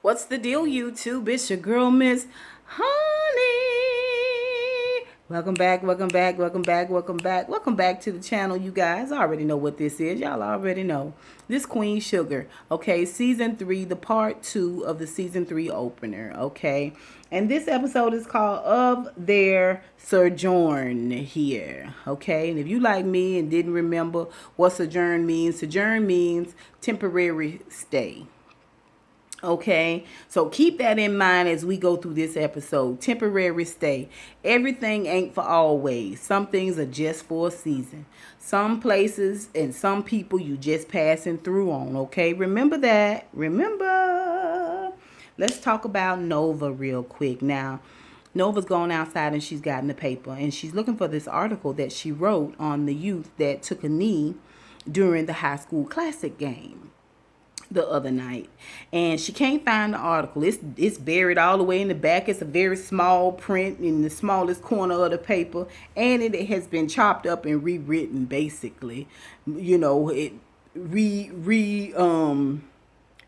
What's the deal, YouTube? It's your girl, Miss Honey. Welcome back, welcome back, welcome back, welcome back. Welcome back to the channel, you guys. I already know what this is. Y'all already know. This Queen Sugar, okay? Season 3, the part 2 of the Season 3 opener, okay? And this episode is called Of Their Sojourn here, okay? And if you like me and didn't remember what sojourn means temporary stay. Okay, so keep that in mind as we go through this episode. Temporary stay. Everything ain't for always. Some things are just for a season. Some places and some people you just passing through on. Okay, remember that. Remember. Let's talk about Nova real quick. Now, Nova's gone outside and she's gotten the paper and she's looking for this article that she wrote on the youth that took a knee during the high school classic game the other night, and she can't find the article. It's buried all the way in the back. It's a very small print in the smallest corner of the paper, and it has been chopped up and rewritten. Basically, it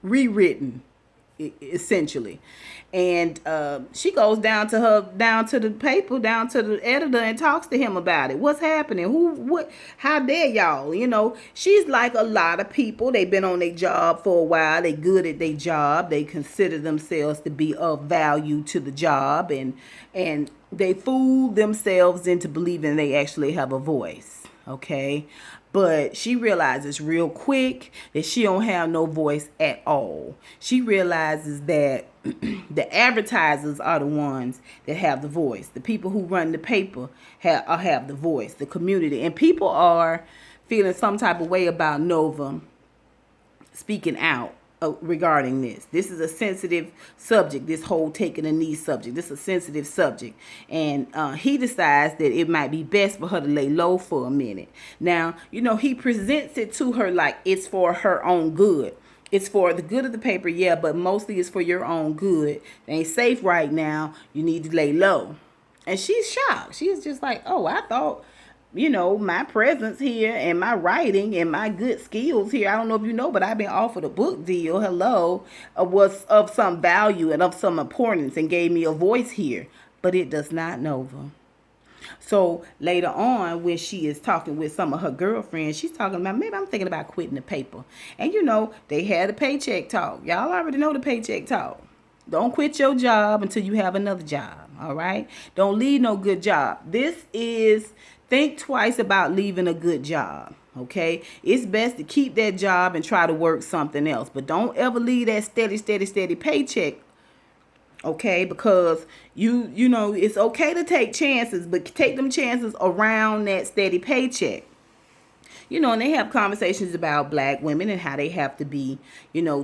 rewritten essentially. And she goes down to the paper, down to the editor, and talks to him about it. What's happening? How dare y'all? She's like a lot of people. They've been on their job for a while. They good at their job. They consider themselves to be of value to the job, and they fool themselves into believing they actually have a voice. Okay, but she realizes real quick that she don't have no voice at all. She realizes that the advertisers are the ones that have the voice. The people who run the paper have the voice, the community. And people are feeling some type of way about Nova speaking out regarding this. This is a sensitive subject, this whole taking a knee subject. This is a sensitive subject. And he decides that it might be best for her to lay low for a minute. Now, he presents it to her like it's for her own good. It's for the good of the paper, yeah, but mostly it's for your own good. It ain't safe right now. You need to lay low. And she's shocked. She's just like, oh, I thought my presence here and my writing and my good skills here, I don't know if you know, but I've been offered a book deal, hello, was of some value and of some importance and gave me a voice here. But it does not, Nova. So later on, when she is talking with some of her girlfriends, she's talking about, maybe I'm thinking about quitting the paper. And they had a paycheck talk. Y'all already know the paycheck talk. Don't quit your job until you have another job, all right? Don't leave no good job. Think twice about leaving a good job, okay? It's best to keep that job and try to work something else. But don't ever leave that steady paycheck, okay? Because it's okay to take chances, but take them chances around that steady paycheck. And they have conversations about black women and how they have to be,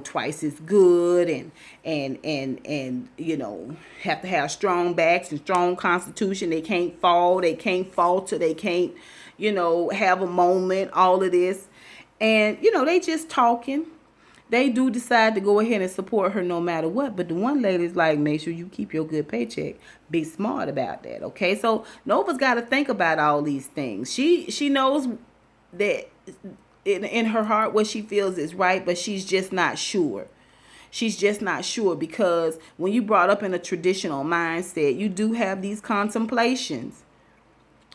twice as good and have to have strong backs and strong constitution. They can't fall. They can't falter. They can't, have a moment, all of this. And, they just talking. They do decide to go ahead and support her no matter what. But the one lady's like, make sure you keep your good paycheck. Be smart about that, okay? So Nova's got to think about all these things. She knows that in her heart what she feels is right, but she's just not sure. She's just not sure because when you brought up in a traditional mindset, you do have these contemplations.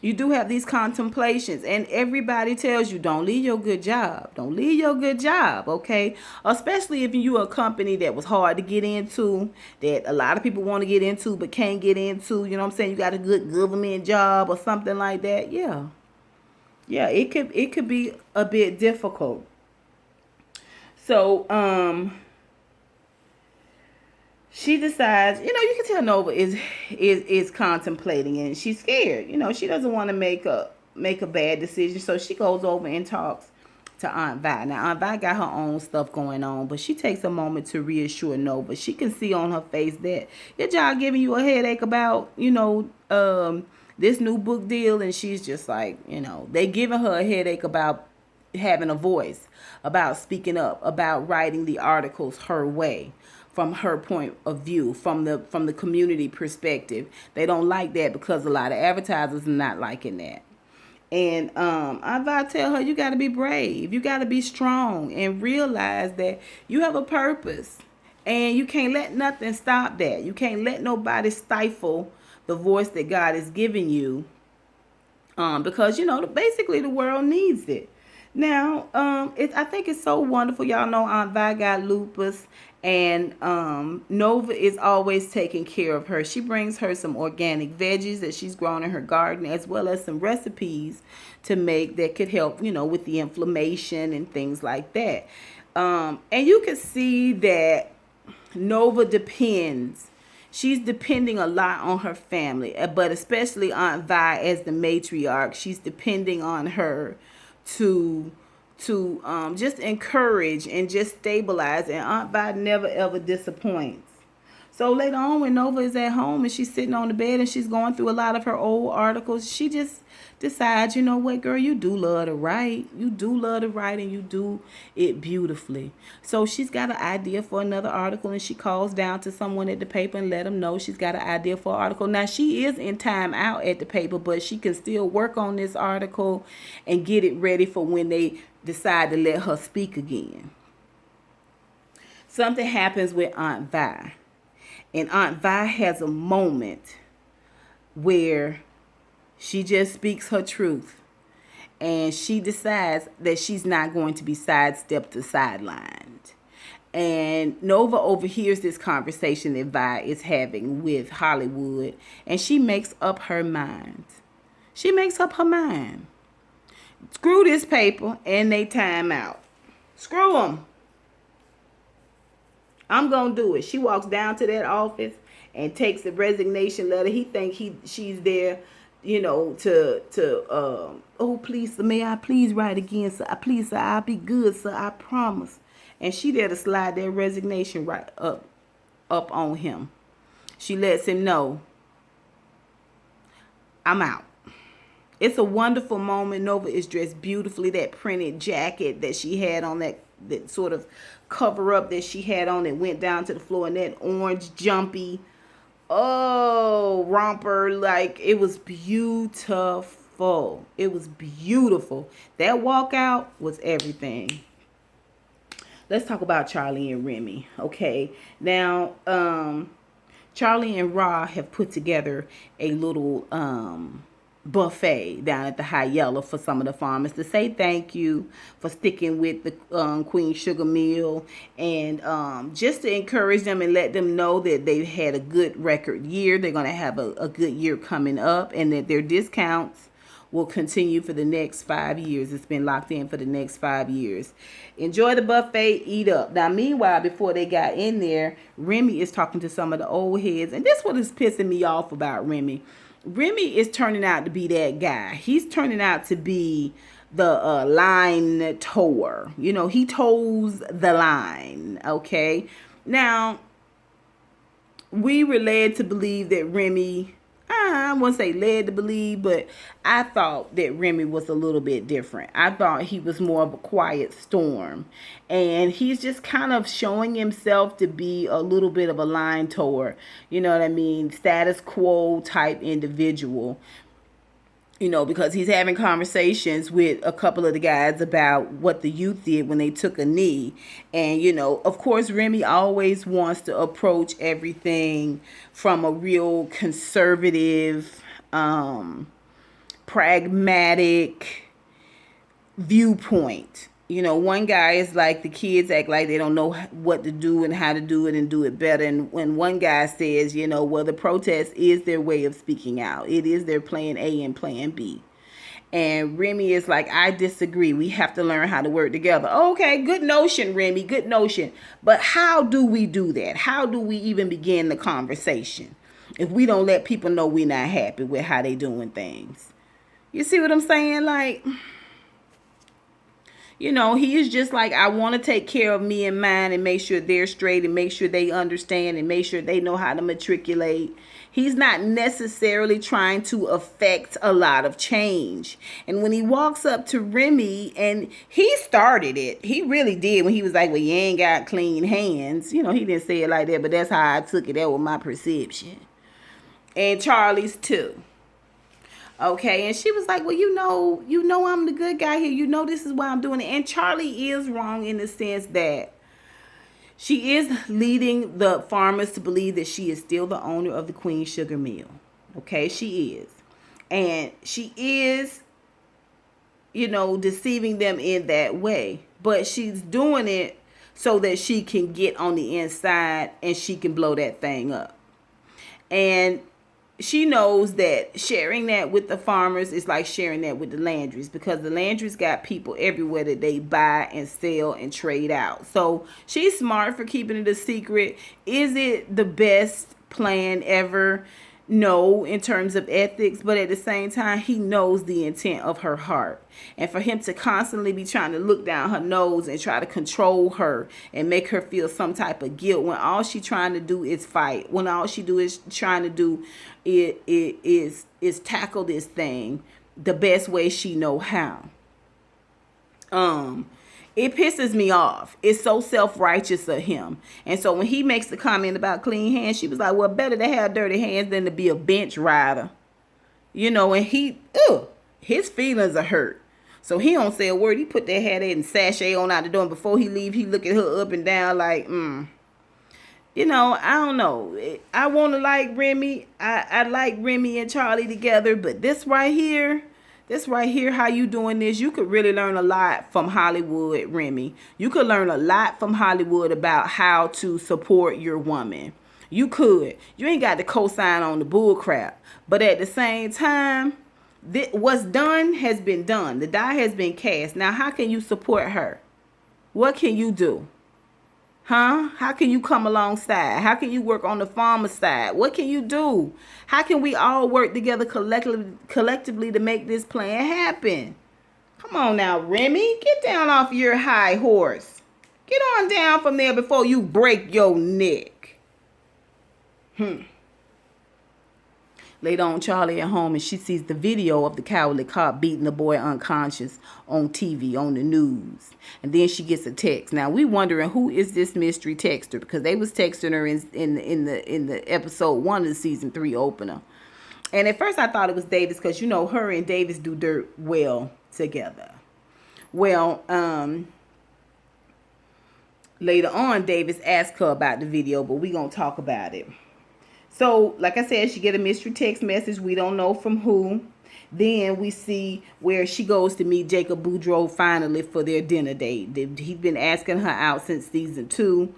And everybody tells you, don't leave your good job. Don't leave your good job, okay? Especially if you're a company that was hard to get into, that a lot of people want to get into but can't get into, you know what I'm saying? You got a good government job or something like that, yeah. Yeah, it could be a bit difficult. So, she decides, you can tell Nova is contemplating and she's scared. She doesn't want to make a bad decision. So she goes over and talks to Aunt Vi. Now, Aunt Vi got her own stuff going on, but she takes a moment to reassure Nova. She can see on her face that your job giving you a headache about, this new book deal, and she's just like, they giving her a headache about having a voice, about speaking up, about writing the articles her way, from her point of view, from the community perspective. They don't like that because a lot of advertisers are not liking that. And I tell her, you got to be brave, you got to be strong, and realize that you have a purpose. And you can't let nothing stop that. You can't let nobody stifle the voice that God is giving you, because basically the world needs it. Now, I think it's so wonderful. Y'all know Aunt Vi got lupus, and Nova is always taking care of her. She brings her some organic veggies that she's grown in her garden, as well as some recipes to make that could help, with the inflammation and things like that. And you can see that Nova depends. She's depending a lot on her family, but especially Aunt Vi as the matriarch. She's depending on her to just encourage and just stabilize. And Aunt Vi never ever disappoints. So later on, when Nova is at home and she's sitting on the bed and she's going through a lot of her old articles, she just decides, you know what, girl, you do love to write. You do love to write, and you do it beautifully. So she's got an idea for another article, and she calls down to someone at the paper and let them know she's got an idea for an article. Now, she is in time out at the paper, but she can still work on this article and get it ready for when they decide to let her speak again. Something happens with Aunt Vi. And Aunt Vi has a moment where she just speaks her truth. And she decides that she's not going to be sidestepped or sidelined. And Nova overhears this conversation that Vi is having with Hollywood. And she makes up her mind. She makes up her mind. Screw this paper, and they time out. Screw them. I'm going to do it. She walks down to that office and takes the resignation letter. He thinks she's there, oh, please, sir, may I please write again, sir? Please, sir, I'll be good, sir, I promise. And she there to slide that resignation right up on him. She lets him know, I'm out. It's a wonderful moment. Nova is dressed beautifully. That printed jacket that she had on, that sort of cover up that she had on, that went down to the floor, and that orange jumpy romper, like, it was beautiful. It was beautiful. That walkout was everything. Let's talk about Charley and Remy. Okay, now Charley and Ra have put together a little buffet down at the High Yellow for some of the farmers to say thank you for sticking with the Queen Sugar Mill, and just to encourage them and let them know that they had a good record year. They're going to have a good year coming up, and that their discounts will continue for the next 5 years. It's been locked in for the next 5 years. Enjoy the buffet, eat up. Now, meanwhile, before they got in there, Remy is talking to some of the old heads, and this what is pissing me off about Remy. Remy is turning out to be that guy. He's turning out to be the line tower. He toes the line, okay? Now, we were led to believe that Remy, I wouldn't say led to believe, but I thought that Remy was a little bit different. I thought he was more of a quiet storm. And he's just kind of showing himself to be a little bit of a line tower. You know what I mean? Status quo type individual. Because he's having conversations with a couple of the guys about what the youth did when they took a knee. And, of course, Remy always wants to approach everything from a real conservative, pragmatic viewpoint. One guy is like, the kids act like they don't know what to do and how to do it and do it better. And when one guy says, well, the protest is their way of speaking out. It is their plan A and plan B. And Remy is like, I disagree. We have to learn how to work together. Okay, good notion, Remy, good notion. But how do we do that? How do we even begin the conversation if we don't let people know we're not happy with how they doing things? You see what I'm saying? Like, he is just like, I want to take care of me and mine and make sure they're straight and make sure they understand and make sure they know how to matriculate. He's not necessarily trying to affect a lot of change. And when he walks up to Remy, and he started it, he really did, when he was like, well, you ain't got clean hands. He didn't say it like that, but that's how I took it. That was my perception. And Charley's too. Okay, and she was like, well, I'm the good guy here. This is why I'm doing it. And Charley is wrong in the sense that She is leading the farmers to believe that she is still the owner of the Queen Sugar Mill. Okay, she is. And she is, deceiving them in that way. But she's doing it so that she can get on the inside and she can blow that thing up. And she knows that sharing that with the farmers is like sharing that with the Landrys, because the Landrys got people everywhere that they buy and sell and trade out. So she's smart for keeping it a secret. Is it the best plan ever? No, in terms of ethics, but at the same time, he knows the intent of her heart. And for him to constantly be trying to look down her nose and try to control her and make her feel some type of guilt when all she's trying to do is fight, when all she do is trying to do is tackle this thing the best way she know how. It pisses me off. It's so self-righteous of him. And so when he makes the comment about clean hands, she was like, well, better to have dirty hands than to be a bench rider. And his feelings are hurt. So he don't say a word. He put that hat and sachet on out the door. And before he leave, he look at her up and down like, I don't know. I want to like Remy. I like Remy and Charley together. But this right here, how you doing this, you could really learn a lot from Hollywood, Remy. You could learn a lot from Hollywood about how to support your woman. You could. You ain't got to co-sign on the bull crap. But at the same time, what's done has been done. The die has been cast. Now, how can you support her? What can you do? How can you come alongside? How can you work on the farmer side? What can you do? How can we all work together collectively to make this plan happen? Come on now, Remy. Get down off your high horse. Get on down from there before you break your neck. Later on, Charley at home, and she sees the video of the cowardly cop beating the boy unconscious on TV, on the news. And then she gets a text. Now, we wondering who is this mystery texter, because they was texting her in the episode 1 of the season 3 opener. And at first I thought it was Davis, because, her and Davis do dirt well together. Well, later on, Davis asked her about the video, but we going to talk about it. So, like I said, she get a mystery text message. We don't know from who. Then we see where she goes to meet Jacob Boudreaux finally for their dinner date. He's been asking her out since season 2.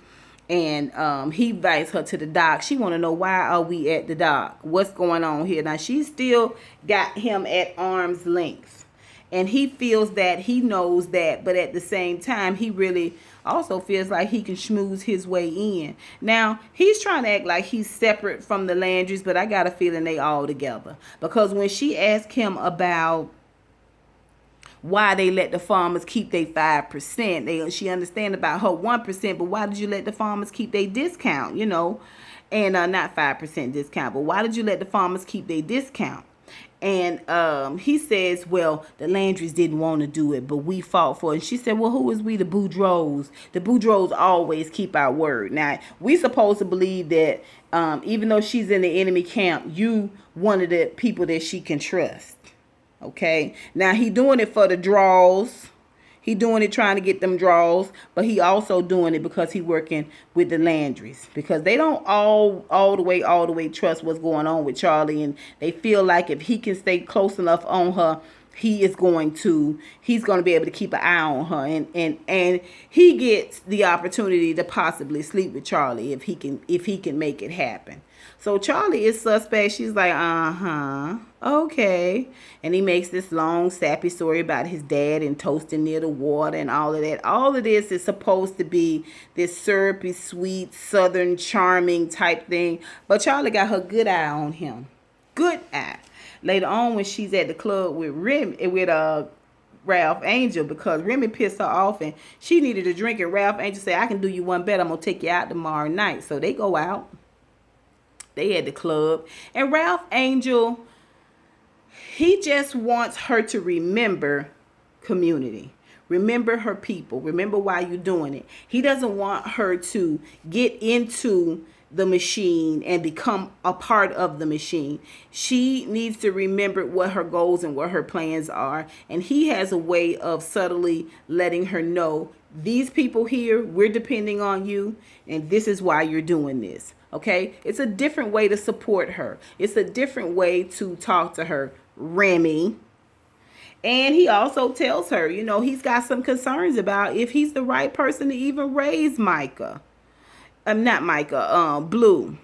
And he invites her to the dock. She want to know, why are we at the dock? What's going on here? Now, she still got him at arm's length. And he feels that, he knows that. But at the same time, he really also feels like he can schmooze his way in. Now, he's trying to act like he's separate from the Landrys, but I got a feeling they all together. Because when she asked him about why they let the farmers keep their 5%, she understand about her 1%, but why did you let the farmers keep their discount, and not 5% discount, but why did you let the farmers keep their discount? And he says, well, the Landrys didn't want to do it, but we fought for it. And she said, well, who is we? The Boudreaux. The Boudreaux always keep our word. Now, we supposed to believe that even though she's in the enemy camp, you one of the people that she can trust. Okay? Now, he doing it for the draws. He doing it trying to get them draws, but he also doing it because he working with the Landrys, because they don't all the way trust what's going on with Charley, and they feel like if he can stay close enough on her, he's going to be able to keep an eye on her, and he gets the opportunity to possibly sleep with Charley if he can make it happen. So Charley is suspect. She's like, okay. And he makes this long, sappy story about his dad and toasting near the water and all of that. All of this is supposed to be this syrupy, sweet, southern, charming type thing. But Charley got her good eye on him. Good eye. Later on, when she's at the club with Ralph Angel, because Remy pissed her off and she needed a drink, and Ralph Angel said, I can do you one better. I'm going to take you out tomorrow night. So they go out. They at the club. And Ralph Angel, he just wants her to remember community. Remember her people. Remember why you're doing it. He doesn't want her to get into the machine and become a part of the machine. She needs to remember what her goals and what her plans are. And he has a way of subtly letting her know, these people here, we're depending on you, and this is why you're doing this. Okay? It's a different way to support her. It's a different way to talk to her, Remy. And he also tells her, he's got some concerns about if he's the right person to even raise Micah. Not Micah, Blue.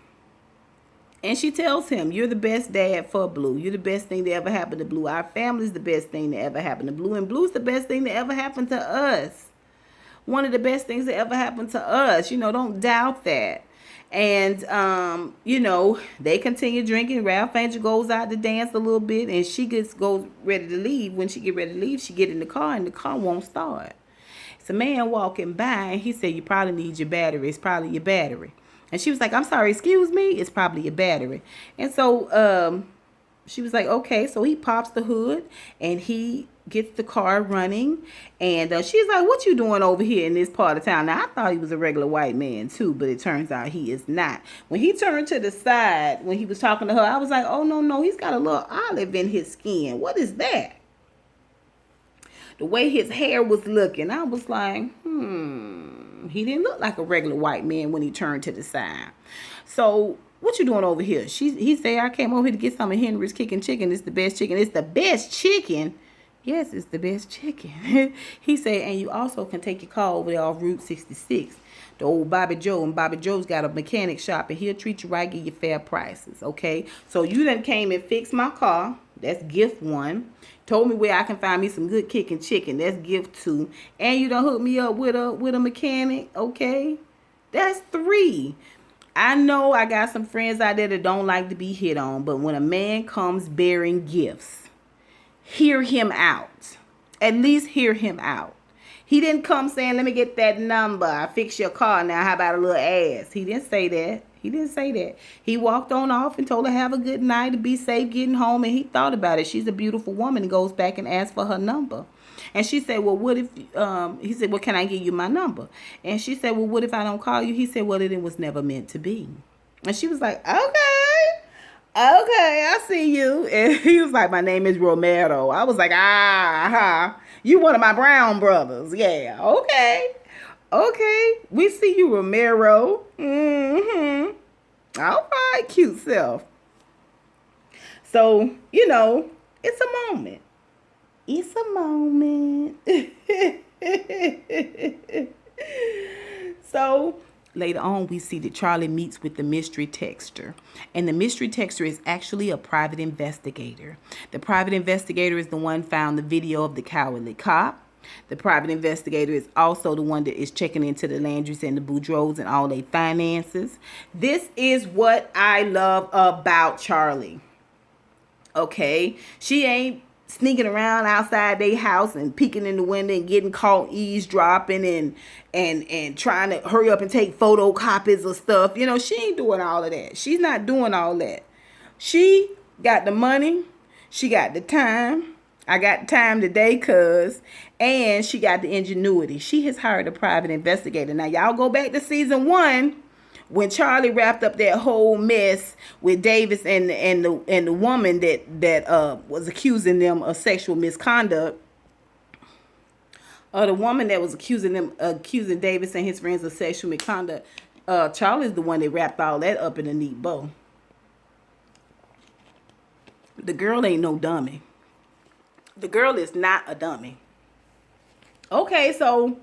And she tells him, you're the best dad for Blue. You're the best thing that ever happened to Blue. Our family's the best thing that ever happened to Blue. And Blue's the best thing that ever happened to us. One of the best things that ever happened to us. Don't doubt that. And, they continue drinking. Ralph Angel goes out to dance a little bit. And she goes ready to leave. When she get ready to leave, she get in the car and the car won't start. It's a man walking by and he said, you probably need your battery. It's probably your battery. And she was like, I'm sorry, excuse me. It's probably your battery. And so she was like, okay. So he pops the hood and he gets the car running. And she's like, what you doing over here in this part of town? Now, I thought he was a regular white man too, but it turns out he is not. When he turned to the side, when he was talking to her, I was like, oh, no, he's got a little olive in his skin. What is that? The way his hair was looking, I was like, he didn't look like a regular white man when he turned to the side. So, what you doing over here? He said, I came over here to get some of Henry's kicking chicken. It's the best chicken. It's the best chicken. Yes, it's the best chicken. He said, and you also can take your car over there off Route 66. The old Bobby Joe, and Bobby Joe's got a mechanic shop, and he'll treat you right, give you fair prices, okay? So you done came and fixed my car. That's gift 1. Told me where I can find me some good kicking chicken. That's gift 2. And you done hooked me up with a mechanic, okay? That's 3. I know I got some friends out there that don't like to be hit on, but when a man comes bearing gifts, hear him out. At least hear him out. He didn't come saying, let me get that number. I fix your car now. How about a little ass? He didn't say that. He walked on off and told her have a good night, to be safe getting home. And he thought about it. She's a beautiful woman. He goes back and asks for her number. And she said, well, what if, he said, well, can I give you my number? And she said, well, what if I don't call you? He said, well, it was never meant to be. And she was like, okay, I see you. And he was like, my name is Romero. I was like, you one of my Brown brothers. Yeah, okay. We see you, Romero. All right, cute self. So, it's a moment. So, later on, we see that Charley meets with the mystery texter. And the mystery texter is actually a private investigator. The private investigator is the one found the video of the cowardly cop. The private investigator is also the one that is checking into the Landrys and the Boudreaux and all their finances. This is what I love about Charley. Okay? She ain't sneaking around outside their house and peeking in the window and getting caught eavesdropping and trying to hurry up and take photocopies of stuff. She ain't doing all of that. She's not doing all that. She got the money. She got the time. I got time today, cuz. And she got the ingenuity. She has hired a private investigator. Now, y'all go back to season 1 when Charley wrapped up that whole mess with Davis and the woman that was accusing them of sexual misconduct. The woman that was accusing Davis and his friends of sexual misconduct. Charley's the one that wrapped all that up in a neat bow. The girl ain't no dummy. The girl is not a dummy. Okay, so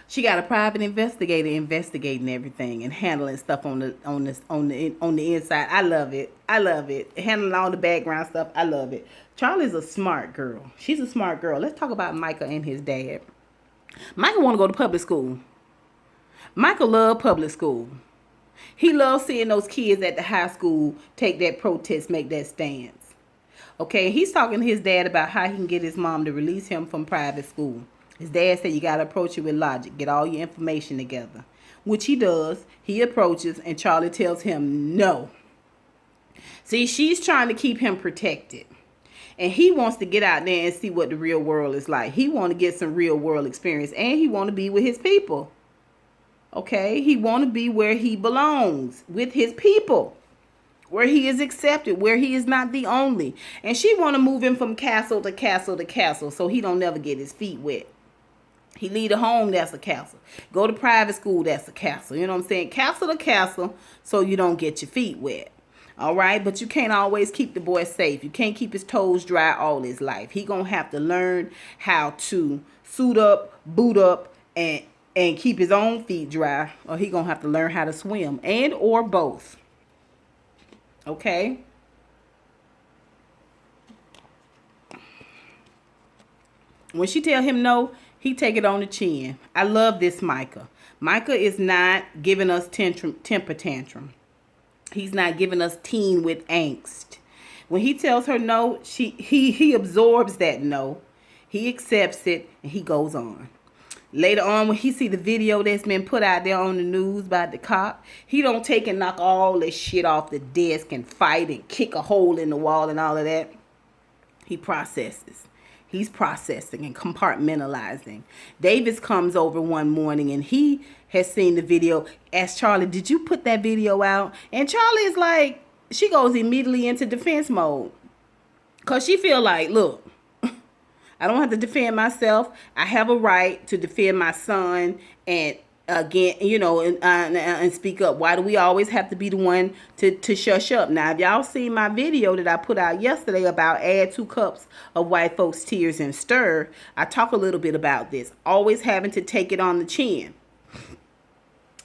she got a private investigator investigating everything and handling stuff on the inside. I love it. Handling all the background stuff. I love it. Charley's a smart girl. She's a smart girl. Let's talk about Micah and his dad. Micah want to go to public school. Micah love public school. He loves seeing those kids at the high school take that protest, make that stance. Okay, he's talking to his dad about how he can get his mom to release him from private school. His dad said you got to approach it with logic. Get all your information together. Which he does. He approaches and Charley tells him no. See, she's trying to keep him protected. And he wants to get out there and see what the real world is like. He wants to get some real world experience. And he wants to be with his people. Okay, he want to be where he belongs with his people, where he is accepted, where he is not the only. And she want to move him from castle to castle to castle so he don't never get his feet wet. He leave a home, that's a castle. Go to private school, that's a castle. You know what I'm saying? Castle to castle so you don't get your feet wet. All right, but you can't always keep the boy safe. You can't keep his toes dry all his life. He gonna have to learn how to suit up, boot up, and keep his own feet dry, or he gonna have to learn how to swim, and or both. Okay. When she tell him no, he take it on the chin. I love this Micah. Micah is not giving us temper tantrum. He's not giving us teen with angst. When he tells her no, he absorbs that no. He accepts it and he goes on. Later on, when he see the video that's been put out there on the news by the cop, he don't take and knock all this shit off the desk and fight and kick a hole in the wall and all of that. He processes. He's processing and compartmentalizing. Davis comes over one morning and he has seen the video. Asks Charley, did you put that video out? And Charley is like, she goes immediately into defense mode. Because she feel like, look, I don't have to defend myself. I have a right to defend my son and again, you know, and speak up. Why do we always have to be the one to shush up? Now, if y'all seen my video that I put out yesterday about add 2 cups of white folks' tears and stir, I talk a little bit about this. Always having to take it on the chin.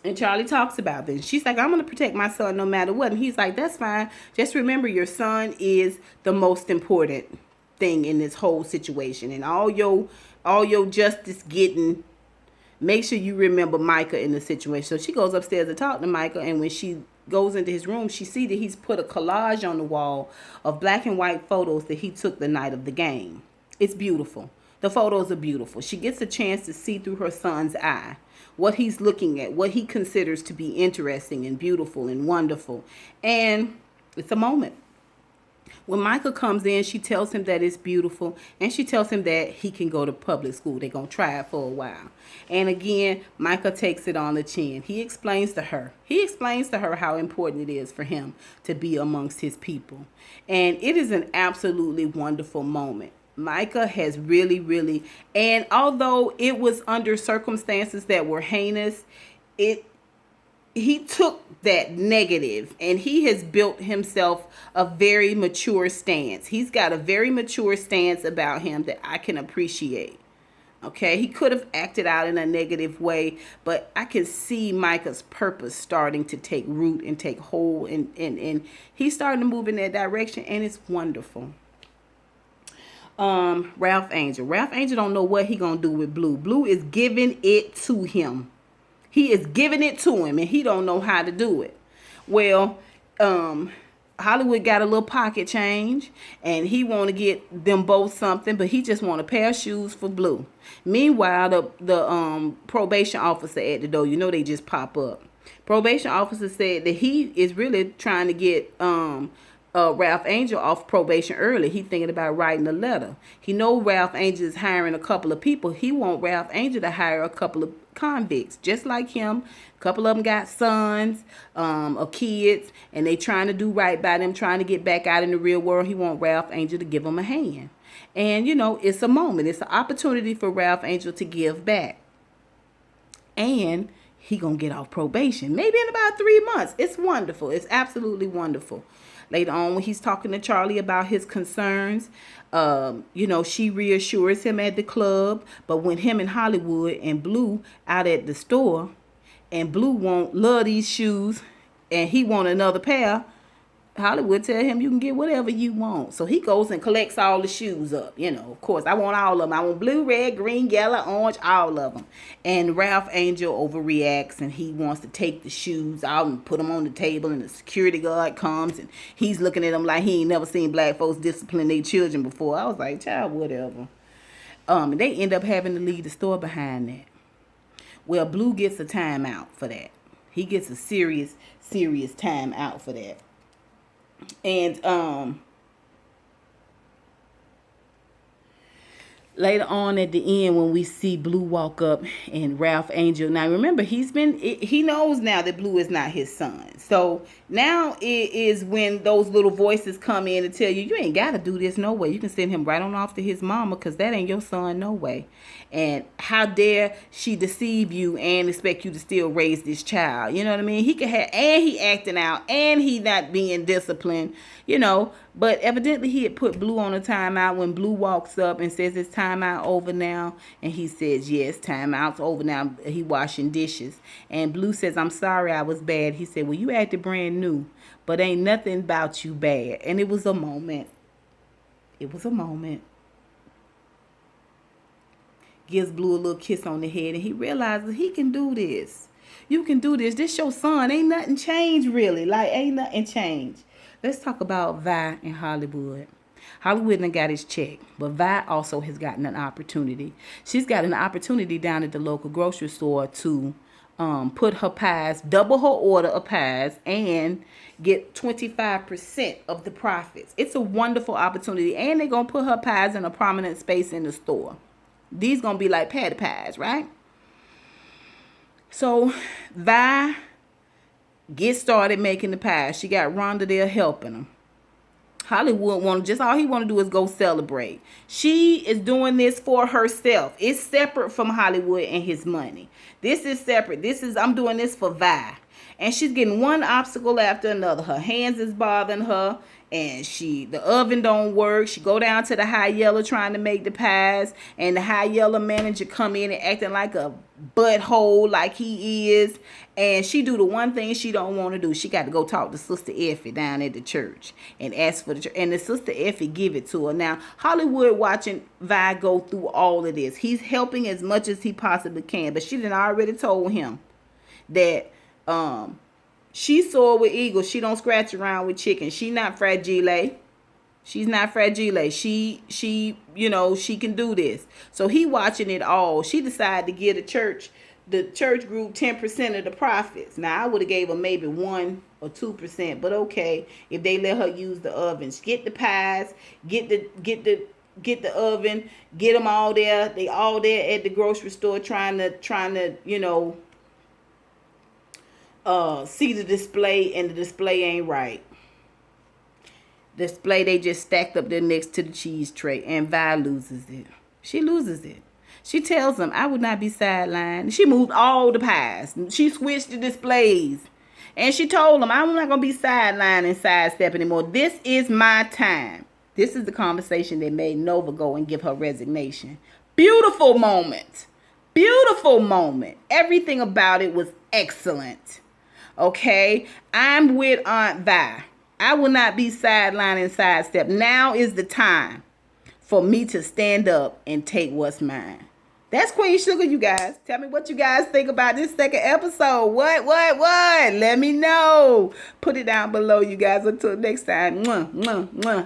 And Charley talks about this. She's like, I'm going to protect my son no matter what. And he's like, that's fine. Just remember your son is the most important thing in this whole situation. And all your justice getting, make sure you remember Micah in the situation. So she goes upstairs to talk to Micah. And when she goes into his room, she sees that he's put a collage on the wall of black and white photos that he took the night of the game. It's beautiful. The photos are beautiful. She gets a chance to see through her son's eye what he's looking at, what he considers to be interesting and beautiful and wonderful. And it's a moment. When Micah comes in, she tells him that it's beautiful, and she tells him that he can go to public school. They're going to try it for a while. And again, Micah takes it on the chin. He explains to her how important it is for him to be amongst his people. And it is an absolutely wonderful moment. Micah has really, and although it was under circumstances that were heinous, he took that negative and he has built himself a very mature stance. He's got a very mature stance about him that I can appreciate. Okay, he could have acted out in a negative way, but I can see Micah's purpose starting to take root and take hold, and he's starting to move in that direction, and it's wonderful. Ralph Angel don't know what he gonna do with Blue. Blue is giving it to him. He is giving it to him, and he don't know how to do it. Well, Hollywood got a little pocket change, and he want to get them both something, but he just want a pair of shoes for Blue. Meanwhile, the probation officer at the door, you know, they just pop up. Probation officer said that he is really trying to get Ralph Angel off probation early. He thinking about writing a letter. He know Ralph Angel is hiring a couple of people. He want Ralph Angel to hire a couple of convicts just like him. A couple of them got sons or kids, and they trying to do right by them, trying to get back out in the real world. He want Ralph Angel to give them a hand. And you know, it's a moment. It's an opportunity for Ralph Angel to give back. And he gonna get off probation maybe in about 3 months. It's wonderful. It's absolutely wonderful. Later on, when he's talking to Charley about his concerns, you know, she reassures him at the club. But when him and Hollywood and Blue out at the store, and Blue love these shoes, and he want another pair, Hollywood tell him you can get whatever you want. So he goes and collects all the shoes up. You know, of course, I want all of them. I want blue, red, green, yellow, orange, all of them. And Ralph Angel overreacts, and he wants to take the shoes out and put them on the table, and the security guard comes, and he's looking at him like he ain't never seen black folks discipline their children before. I was like, child, whatever. And they end up having to leave the store behind that. Well, Blue gets a timeout for that. He gets a serious timeout for that. And later on at the end when we see Blue walk up and Ralph Angel. Now remember, he knows now that Blue is not his son. So now it is when those little voices come in and tell you ain't got to do this no way. You can send him right on off to his mama because that ain't your son no way. And how dare she deceive you and expect you to still raise this child? You know what I mean? He could have, and he acting out, and he not being disciplined, But evidently he had put Blue on a timeout when Blue walks up and says it's timeout over now. And he says, yes, timeout's over now. He washing dishes. And Blue says, I'm sorry I was bad. He said, well, you acted brand new, but ain't nothing about you bad. And it was a moment. It was a moment. Gives Blue a little kiss on the head, and he realizes he can do this. You can do this. This your son. Ain't nothing changed, really. Ain't nothing changed. Let's talk about Vi in Hollywood. Hollywood done got his check, but Vi also has gotten an opportunity. She's got an opportunity down at the local grocery store to put her pies, double her order of pies, and get 25% of the profits. It's a wonderful opportunity, and they're going to put her pies in a prominent space in the store. These going to be like patty pies, right? So Vi gets started making the pies. She got Rhonda there helping them. Hollywood all he want to do is go celebrate. She is doing this for herself. It's separate from Hollywood and his money. This is separate. I'm doing this for Vi. And she's getting one obstacle after another. Her hands is bothering her. And the oven don't work. She go down to the High Yellow trying to make the pies. And the High Yellow manager come in and acting like a butthole like he is. And she do the one thing she don't want to do. She got to go talk to Sister Effie down at the church. And ask for the church. And the Sister Effie give it to her. Now, Hollywood watching Vi go through all of this. He's helping as much as he possibly can. But she done already told him that she soar with eagles. She don't scratch around with chickens. She not fragile. She's not fragile. She can do this. So he watching it all. She decided to give the church group 10% of the profits. Now I would have gave her maybe 1 or 2%, but okay, if they let her use the ovens, get the pies, get the oven, get them all there. They all there at the grocery store trying to see the display, and the display ain't right. Display, they just stacked up there next to the cheese tray, and Vi loses it. She loses it. She tells them, I would not be sidelined. She moved all the pies. She switched the displays. And she told them, I'm not going to be sidelined and sidestep anymore. This is my time. This is the conversation that made Nova go and give her resignation. Beautiful moment. Beautiful moment. Everything about it was excellent. Okay, I'm with Aunt Vi. I will not be sidelined and sidestep. Now is the time for me to stand up and take what's mine. That's Queen Sugar, you guys. Tell me what you guys think about this second episode. What? Let me know. Put it down below, you guys. Until next time. Mwah, mwah, mwah.